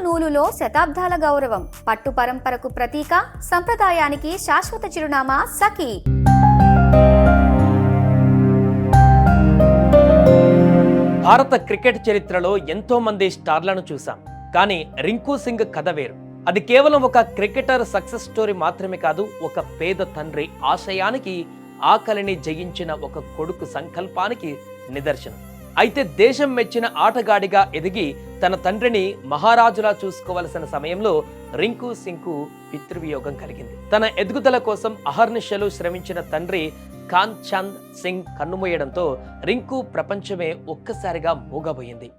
నూలులో శతాబ్దాల గౌరవం, పట్టు పరంపరకు ప్రతీక, సంప్రదాయానికి శాశ్వత చిరునామా సఖీ. భారత క్రికెట్ చరిత్రలో ఎంతో మంది స్టార్లను చూసాం, కానీ రింకు సింగ్ కథ వేరు. అది కేవలం ఒక క్రికెటర్ సక్సెస్ స్టోరీ మాత్రమే కాదు, ఒక పేద తండ్రి ఆశయానికి, ఆకలిని జయించిన ఒక కొడుకు సంకల్పానికి నిదర్శనం. అయితే దేశం మెచ్చిన ఆటగాడిగా ఎదిగి తన తండ్రిని మహారాజులా చూసుకోవలసిన సమయంలో రింకు సింగ్కు పితృవియోగం కలిగింది. తన ఎదుగుదల కోసం అహర్నిశలు శ్రమించిన తండ్రి ఖాన్ చంద్ సింగ్ కన్నుమూయడంతో రింకు ప్రపంచమే ఒక్కసారిగా మూగబోయింది.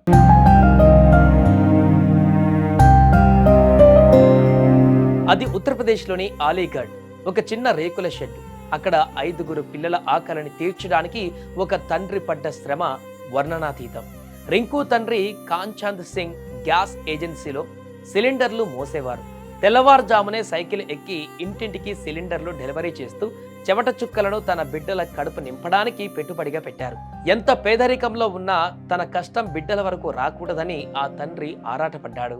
అది ఉత్తరప్రదేశ్లోని అలీగఢ్. ఒక చిన్న రేకుల షెడ్. అక్కడ 5 పిల్లల ఆకలిని తీర్చడానికి ఒక తండ్రి పడ్డ శ్రమ వర్ణనాతీతం. రింకు తండ్రి ఖాన్ చంద్ సింగ్ గ్యాస్ ఏజెన్సీలో సిలిండర్లు మోసేవారు. తెల్లవారుజామునే సైకిల్ ఎక్కి ఇంటింటికి సిలిండర్లు డెలివరీ చేస్తూ చెమట చుక్కలను తన బిడ్డల కడుపు నింపడానికి పెట్టుబడిగా పెట్టారు. ఎంత పేదరికంలో ఉన్నా తన కష్టం బిడ్డల వరకు రాకూడదని ఆ తండ్రి ఆరాటపడ్డాడు.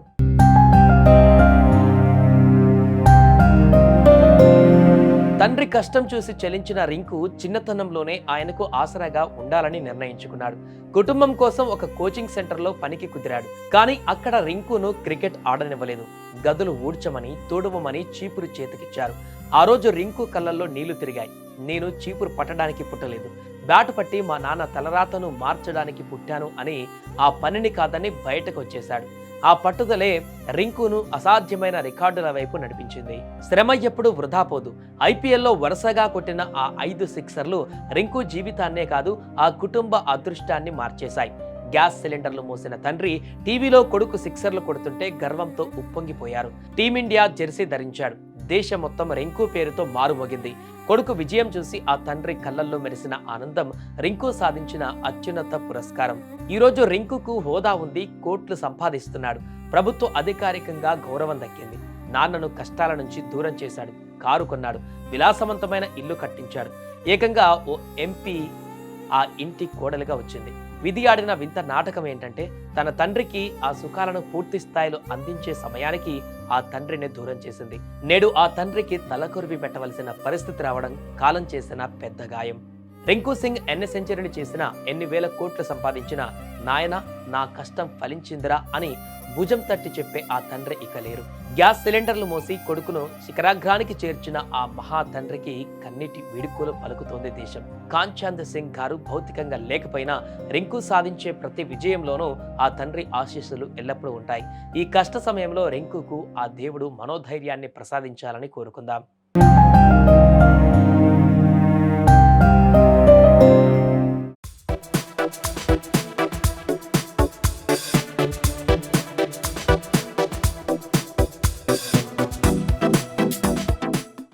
తండ్రి కష్టం చూసి చలించిన రింకు చిన్నతనంలోనే ఆయనకు ఆసరాగా ఉండాలని నిర్ణయించుకున్నాడు. కుటుంబం కోసం ఒక కోచింగ్ సెంటర్లో పనికి కుదిరాడు. కానీ అక్కడ రింకును క్రికెట్ ఆడనివ్వలేదు. గదులు ఊడ్చమని, తోడువమని చీపురు చేతికిచ్చారు. ఆ రోజు రింకు కళ్ళల్లో నీళ్లు తిరిగాయి. నేను చీపురు పట్టడానికి పుట్టలేదు, బ్యాటు పట్టి మా నాన్న తలరాతను మార్చడానికి పుట్టాను అని ఆ పనిని కాదని బయటకు వచ్చేశాడు. ఆ పట్టుదలే రింకును అసాధ్యమైన రికార్డుల వైపు నడిపించింది. శ్రమ ఎప్పుడు వృధా పోదు. ఐపీఎల్లో వరుసగా కొట్టిన ఆ 5 సిక్సర్లు రింకు జీవితాన్నే కాదు, ఆ కుటుంబ అదృష్టాన్ని మార్చేశాయి. గ్యాస్ సిలిండర్లు మోసిన తండ్రి టీవీలో కొడుకు సిక్సర్లు కొడుతుంటే గర్వంతో ఉప్పొంగిపోయారు. టీమిండియా జెర్సీ ధరించాడు. దేశం మొత్తం రింకు పేరుతో మారుమోగింది. కొడుకు విజయం చూసి ఆ తండ్రి కళ్ళల్లో మెరిసిన ఆనందం రింకు సాధించిన అత్యున్నత పురస్కారం. ఈరోజు రింకుకు హోదా ఉంది, కోట్లు సంపాదిస్తున్నాడు. ప్రభుత్వ అధికారికంగా గౌరవం దక్కింది. నాన్నను కష్టాల నుంచి దూరం చేశాడు. కారు కొన్నాడు, విలాసవంతమైన ఇల్లు కట్టించాడు. ఏకంగా ఓ ఎంపీ ఆ ఇంటి కోడలుగా వచ్చింది. విధి ఆడిన వింత నాటకం ఏంటంటే, తన తండ్రికి ఆ సుఖాలను పూర్తి స్థాయిలో అందించే సమయానికి ఆ తండ్రిని దూరం చేసింది. నేడు ఆ తండ్రికి తలకొరివి పెట్టవలసిన పరిస్థితి రావడం కాలం చేసిన పెద్ద గాయం. రింకు సింగ్ ఎన్ని సెంచరీలు చేసినా, ఎన్ని వేల కోట్లు సంపాదించినా, నాయన నా కష్టం ఫలించిందిరా అని భుజం తట్టి చెప్పే ఆ తండ్రి ఇక లేరు. గ్యాస్ సిలిండర్లు మోసి కొడుకును శిఖరాగ్రానికి చేర్చిన ఆ మహా తండ్రికి కన్నీటి వీడుకోలు పలుకుతోంది దేశం. ఖాన్ చంద్ సింగ్ గారు భౌతికంగా లేకపోయినా రింకు సాధించే ప్రతి విజయంలోనూ ఆ తండ్రి ఆశీస్సులు ఎల్లప్పుడూ ఉంటాయి. ఈ కష్ట సమయంలో రింకుకు ఆ దేవుడు మనోధైర్యాన్ని ప్రసాదించాలని కోరుకుందాం.